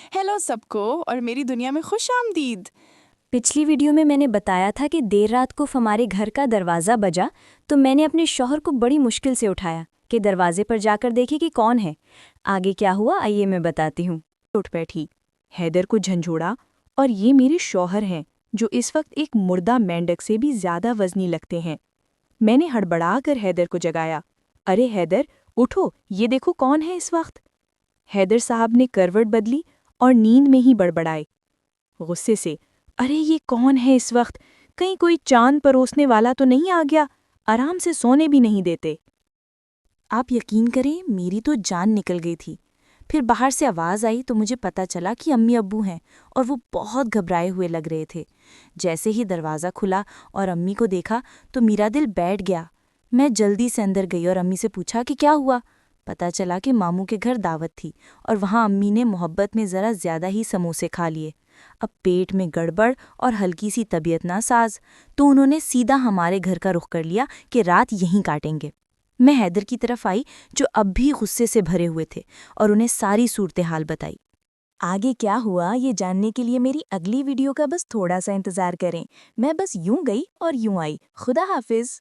Hello सबको और मेरी दुनिया में खुश आमदीद। पिछली वीडियो में मैंने बताया था कि देर रात को हमारे घर का दरवाज़ा बजा तो मैंने अपने शौहर को बड़ी मुश्किल से उठाया कि दरवाजे पर जाकर देखे कि कौन है। आगे क्या हुआ आइए मैं बताती हूँ। उठ बैठी, हैदर को झंझोड़ा और ये मेरे शौहर हैं जो इस वक्त एक मुर्दा मेंढक से भी ज्यादा वजनी लगते हैं। मैंने हड़बड़ा कर हैदर को जगाया। अरे हैदर उठो, ये देखो कौन है इस वक्त। हैदर साहब ने करवट बदली और नींद में ही बड़बड़ाए गुस्से से, अरे ये कौन है इस वक्त, कहीं कोई चांद परोसने वाला तो नहीं आ गया, आराम से सोने भी नहीं देते। आप यकीन करें मेरी तो जान निकल गई थी। फिर बाहर से आवाज़ आई तो मुझे पता चला कि अम्मी अब्बू हैं और वो बहुत घबराए हुए लग रहे थे। जैसे ही दरवाज़ा खुला और अम्मी को देखा तो मेरा दिल बैठ गया। मैं जल्दी से अंदर गई और अम्मी से पूछा कि क्या हुआ। पता चला कि मामू के घर दावत थी और वहाँ अम्मी ने मोहब्बत में ज़रा ज़्यादा ही समोसे खा लिए। अब पेट में गड़बड़ और हल्की सी तबीयत नासाज, तो उन्होंने सीधा हमारे घर का रुख कर लिया कि रात यहीं काटेंगे। मैं हैदर की तरफ आई जो अब भी गुस्से से भरे हुए थे और उन्हें सारी सूरत हाल बताई। आगे क्या हुआ ये जानने के लिए मेरी अगली वीडियो का बस थोड़ा सा इंतज़ार करें। मैं बस यूं गई और यूं आई। खुदा हाफिज।